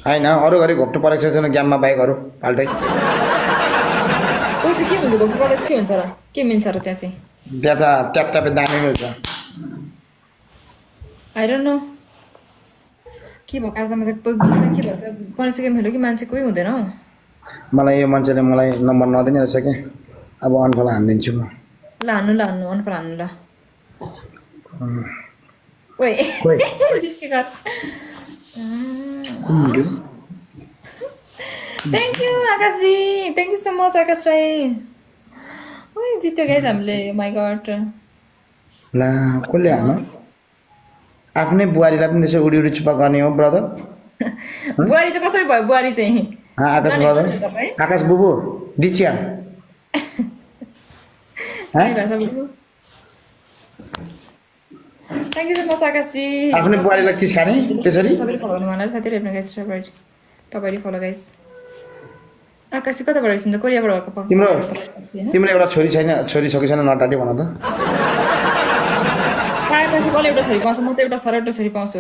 हैन अरु गरी घोप्टो परेको छैन गेममा बाइकहरु फाल्टै ओ चाहिँ के हुन्छ घोप्टो कलेज के हुन्छ र के मिल्छ र त्यहाँ चाहिँ त्यहाँ त ट्याप ट्यापे दामी मिल्छ आई डोन्ट नो के भएको आज त के भन्छ परेछ गेम खेल्यो कि मान्छे कोही हुँदैन हौ मलाई यो मान्छेले मलाई नम्बर नदिने रहेछ के अब अनफल हान्दिन्छु म ल हान्नु अनफल हान्नु ल ओइ जिस्के कर थ्याङ्क यू आकाशजी thank you so much Akash Rai ओइ जित्यो गाइस हामीले माइ गॉड ला कसले हान्नु आफ्नै बुहारीलाई पनि त्यसो उडी उडी चुपा गर्ने हो ब्रदर बुहारी चाहिँ कसरी भयो बुहारी चाहिँ आकाश ब्रदर आकाश बुबु दिचिया थ्याङ्क यू सो मच आकाशजी आफ्नै बुहारीलाई किस खाने त्यसरी सबैले फलो गर्नु मलाई साथीहरु हेर्नु गाइस तपाईहरु फलो गाइस आकाशजी कताबाट आइसिन्छ कोरियाबाट भएको तिम्रो एउटा छोरी छैन छोरी छ कि छैन नटाटी भन त पाएपछि कसले एउटा छोरी पाउँछ म त एउटा छोरा एउटा छोरी पाउँछु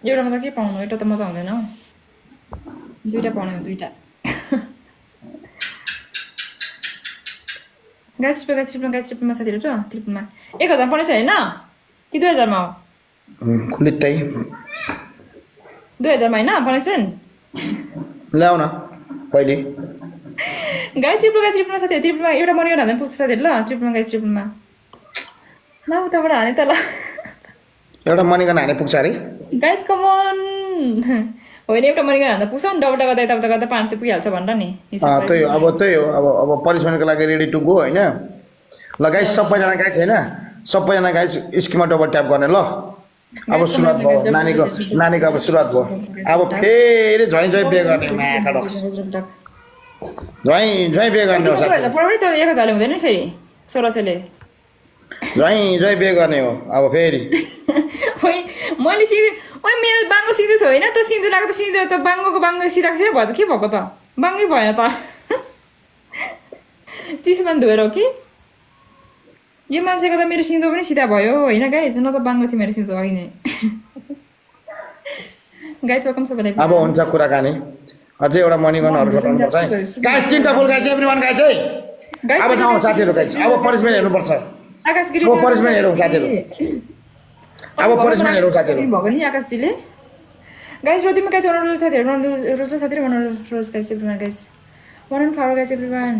एउटामा त के पाउनु एउटा त मजा हुँदैन हौ दुईटा पाउने हो दुईटा गाइस ट्रिपमा साथीहरु छ ट्रिपमा 1000 पर्नेछ हैन कि 2000 मा हो खुलित्तै 2000 मा हैन पर्नेछ ल्याउ न पहिले गाइस ट्रिपमा साथीहरु ट्रिपमा एउटा मनी हाल्दै पुग्छ साथीहरु ल ट्रिपमा ल उताबाट हाने त ल एउटा मनीगन हाने पुग्छ अरे गाइस कम अन होइन एउटा मनीगन हान्दा पुग्छ नि डबल गर्दा यताउता गर्दा 500 पुगिहाल्छ भनेर नि त्यही हो अब पनिसमेन्टको लागि रेडी टु गो हैन ल गाइस सबैजना गाइस हैन सबैजना गाइस स्किममा डबल ट्याप गर्ने ल अब सुरुवात भयो नानीको अब सुरुवात भयो अब फेरि झै बे गर्ने माका डक्स झै बे गर्ने हो साथी पुरै त 1000 हुँदैन फेरि 1600 ले झै बे गर्ने हो अब फेरि ओइ मैले सिधै ओइ मेरो बाङ्गो सिधै थियो हैन त सिधै लाग्यो त सिधै त बाङ्गो सिधा भयो त के भएको त बाङ्गै भएन त चिसोमा धोएर हो कि यो मान्छेको त मेरो सिधो पनि सिधा भयो हैन गाइस न त बाङ्गो थियो मेरो सिधो अघि नै गाइस वेलकम सबैलाई अब हुन्छ कुराकानी अझै एउटा मनीगनहरु गराउनु पर्छ है गाइस तीनटा फुल गाइस एभ्रीवन गाइस है अब जाउँ साथीहरु गाइस अब पनिसमेन्ट हेर्नु पर्छ आकाश गिरी अब पनिसमेन्ट हेरौँ साथीहरु अब पनिसमेन्ट हेरौँ साथीहरु भएको नि आकाशजीले गाइस रोटीमा गाइस रोज साथीहरु रोज गाइस एभ्रीवन गाइस वन फ्लावर गाइस एभ्रीवन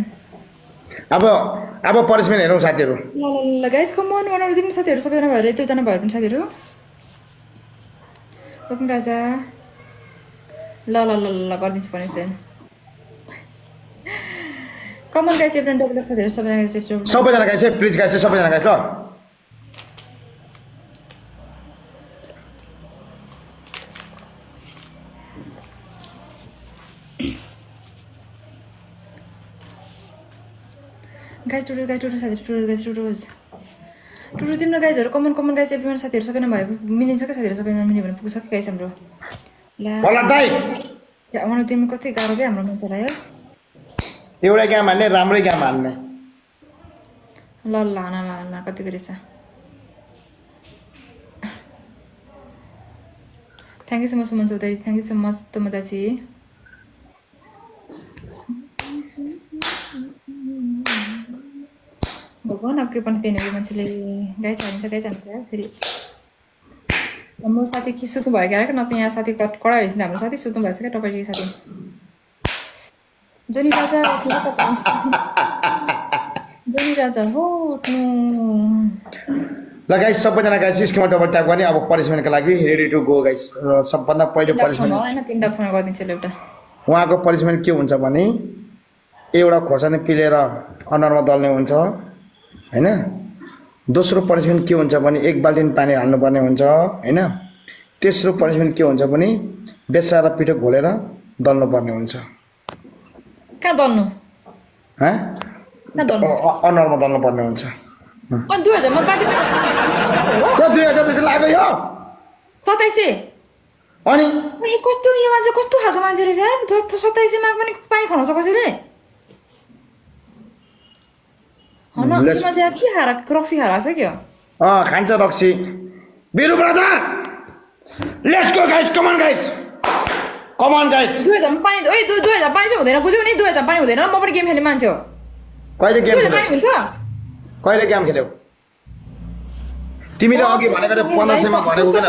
अब पनिसमेन्ट हेरौँ साथीहरु ल गाइस कम अन वन रोटी साथीहरु सबैजना भएर यतिजना भएर पनि साथीहरु ओके राजा ल गर्दिन्छु punishment come on guys everyone double साथीहरु सबैजना गाइस प्लिज गाइस सबैजना गाइस ल गाइस टुटु साथीहरु टुटु तिम्रो गाइसहरु कमन गाइस एभ्रीवन साथीहरु सबैजना भयो मिलिन्छ के साथीहरु सबैजना मिल्यो भने पुग्छ के गाइस हाम्रो ल मलाई तिमी कति गाह्रो के हाम्रो मान्छेलाई यार एउटा गेम हान्ने राम्रै गेम हान्ने ल हाना कति गरेछ thank you so much Suman Chaudhary thank you so much तोमदाची भगवान अब के पनि दिने हो मान्छेले गाइस हान्छ फेरि म साथी कि सुत्नु भयो क्या न त यहाँ साथी कडा भएपछि हाम्रो साथी सुत्नु भएको छ क्या तपाईँ साथी जनी राजा हो ल गाइस सबैजना गाइस स्किममा डबल ट्याप गर्ने अब पनिसमेन्टको लागि रेडी टु गो गाइस सबभन्दा पहिलो पनिसमेन्ट हैन तीनटा फोन गर्दिन्छु एउटा उहाँको पनिसमेन्ट के हुन्छ भने एउटा खोर्सानी पिलेर अनुहारमा दल्ने हुन्छ हैन दोस्रो पनिसमेन्ट के हुन्छ भने एक बाल्टिन पानी हाल्नुपर्ने हुन्छ हैन तेस्रो पनिसमेन्ट के हुन्छ भने बेसा र पिठो घोलेर दल्नु पर्ने हुन्छ कहाँ दल्नु अनुहारमा दल्नु पर्ने हुन्छ 2000 मा पार्टी 2000 जति लाग्यो यो 2700 अनि कस्तो यो मान्छे कस्तो खालको मान्छे रहेछ यार 2700 मा पनि पानी खान्छ कसैले हन यसमा चाहिँ के रक्सी खाराछ के खान्छ रक्सी बिरु brother let's go guys come on guys come on guys 2000 पानी ओइ 2000 पानी चाहिँ हुँदैन बुझ्यौ नि 2000 पानी हुँदैन म पनि गेम खेल्ने मान्छे हो कहिले गेम 2000 पानी हुन्छ कहिले गेम खेल्यौ तिमीले अघि भनेको 1500 मा भनेको किन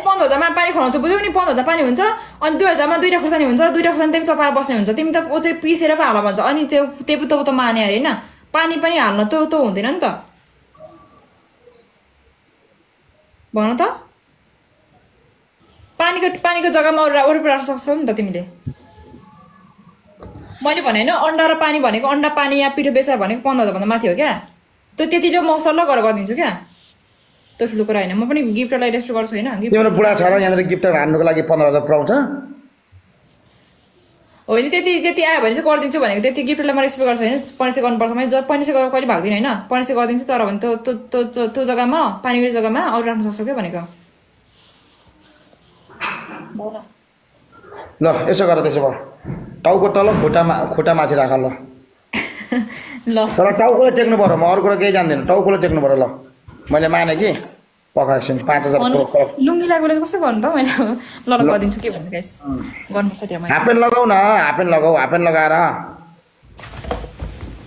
15000 मा पानी खनाउँछ बुझ्यौ नि 15000 पानी हुन्छ अनि 2000 मा दुईटा खुर्सानी हुन्छ दुईटा खुर्सानी तिमी चपाएर बस्ने हुन्छ तिमी त ओ चाहिँ पिसेर पो हाल भन्छ अनि त्यो त माने अरे हैन पानी पनि हाल्न त हुँदैन नि त भन त पानीको जग्गामा अरू राख्न सक्छौ नि त तिमीले मैले भने हैन अन्डा र पानी भनेको अन्डा पानी या पिठो बेसार भनेको 15000 भन्दा माथि हो क्या त्यतिले म सल्लाह गरेर गरिदिन्छु क्या त्यो ठुलो कुरा हैन म पनि गिफ्टलाई रेस्पेक्ट गर्छु हैन तिम्रो बुढा छ र यहाँनिर गिफ्ट हान्नुको लागि 15000 पाउँछ होइन त्यति आयो भने चाहिँ गरिदिन्छु भनेको त्यति गिफ्टलाई म रेस्पेक्ट गर्छु होइन पनिसे गर्नुपर्छ मैले पनिसे गरेर कहिले भाग्दिनँ होइन पनिसे गरिदिन्छु तर भने त्यो जग्गामा पानीको जग्गामा अरू राख्न सक्छ क्या भनेको ल यसो गर त्यसो भए टाउको तल खुट्टा माथि राख ल ल तर टाउकोले टेक्नु पर्यो म अरू कुरा केही जान्दिनँ टाउकोले टेक्नु पर्यो ल मैले माने कि पकाएछन् 5000 लुङ्गी लागेर कस्तो गर्नु त मैले ल गरिदिन्छु के भन्नु गाइस गर्नुपर्छ त्यो मैले हाफपेन्ट लगाऊ न हाफपेन्ट लगाएर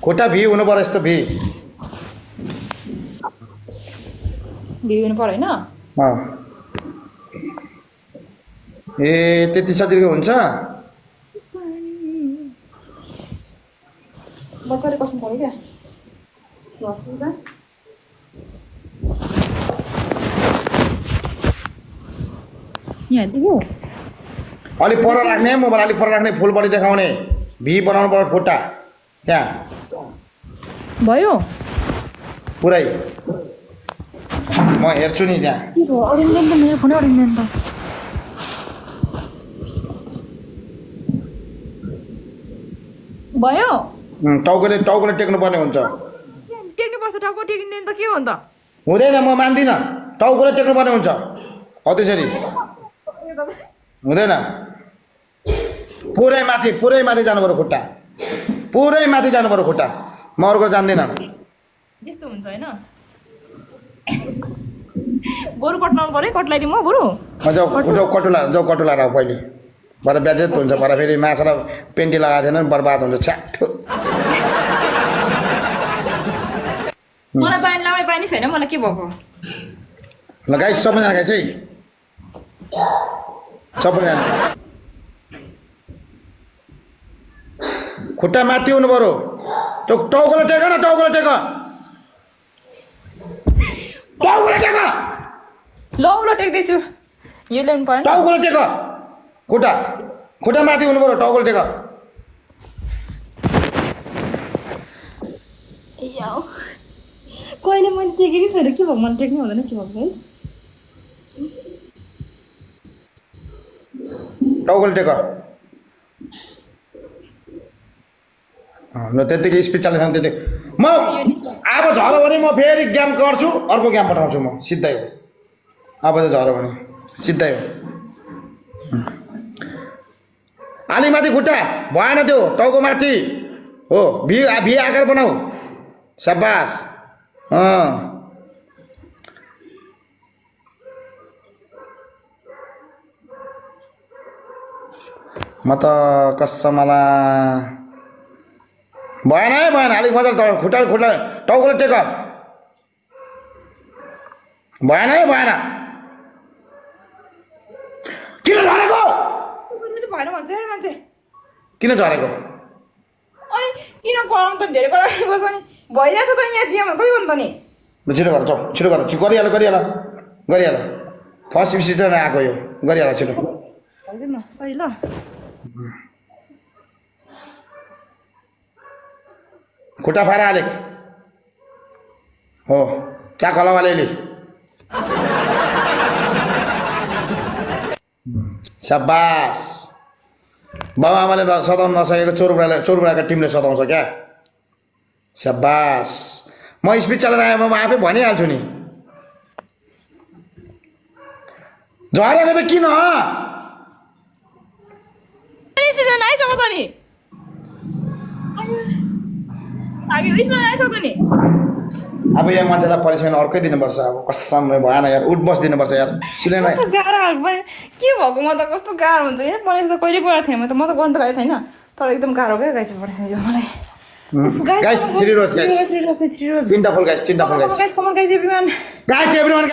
खुट्टा भी हुनु पर्यो यस्तो भी हुनु पर्यो होइन ए त्यति सजिलो हुन्छ बच्चाले कस्तो पर्यो क्या यहाँ दियो अलिक पर राख्ने मोबाइल अलिक पर राख्ने फुल बडी देखाउने भी बनाउनु पर्यो खुट्टा त्यहाँ भयो पुरै म हेर्छु नि त्यहाँ मेरो फोनै अडिँदैन त भयो टाउकोले टेक्नु पर्ने हुन्छ टेक्नुपर्छ टाउको टेकिँदैन त के हो अन्त हुँदैन म मान्दिनँ टाउकोले टेक्नु पर्ने हुन्छ हो त्यसरी हुँदैन पुरै माथि जानु पर्यो खुट्टा पुरै माथि जानु पर्यो खुट्टा म अर्को जान्दिनँ यस्तो हुन्छ होइन बरु कट्लाउनु पर्यो कट्लाइदिउँ म बरु जाऊ कटुला राख पहिले भरे ब्याजेत हुन्छ भरे फेरि माछा र पेन्टी लगाएको थिएन बर्बाद हुन्छ छ्याट मलाई पानी छैन मलाई के भएको ल गाइस सबैजना गाइस है सबैजना खुट्टा माथि हुनु पर्यो टाउकोले टेक न टाउकोले टेक ल टेक्दैछु यो ल्याउनु पर्यो टाउकोले टेक खुट्टा माथि हुनु पर्यो टाउकोले टेक कहिले मैले टेकेकै छैन के भएको मलाई टेक्नै हुँदैन के भएको टाउकोले टेक ल त्यतिकै स्पिड चलेछ त्यति म अब झऱ्यो भने म फेरि गेम गर्छु अर्को गेम पठाउँछु म सिधै हो अब चाहिँ झऱ्यो भने सिधै हो आली माथि खुट्टा भएन त्यो टाउको माथि हो भी आकार बनाऊ शाबास म त कसमला भएन अलिक मजाले खुट्टा टाउकोले टेक भएन किन झरेको भएन भन्छ अरे मान्छे किन झरेको अनि किन गरम त धेरै गराएको छ नि भइरहेछ त यहाँ जिम कति गर्नु त नि छिटो गर छिटो गरिहाल फर्स्ट विजिटर आएको यो गरिहाल छिटो न सरी ल खुट्टा फाएर हाले हो चाक हलावा अलिअलि शाबास बाबा आमाले सताउन नसकेको चोरबुढाको टिमले सताउँछ क्या शाबास म स्पिड चलाएर आएँ म आफै भनिहाल्छु नि झरेको त किन आइसक्यो त नि उयसमा आइसक्यो नि अब यहाँ मान्छेलाई पनिसमेन्ट अर्कै दिनुपर्छ अब कसम भएन यार उठ बस दिनुपर्छ यार सिलेन कस्तो गाह्रो हाल के भएको म त कस्तो गाह्रो हुन्छ यहाँ पनिस त कहिले गएको थिएँ म त गर्नु त गएको थिएन तर एकदम गाह्रो क्या गाइस पनिसमेन्ट यो मलाई गाइस 3 रोज गाइस 3 रोज तीनटा फुल guys guys come on guys everyone guys everyone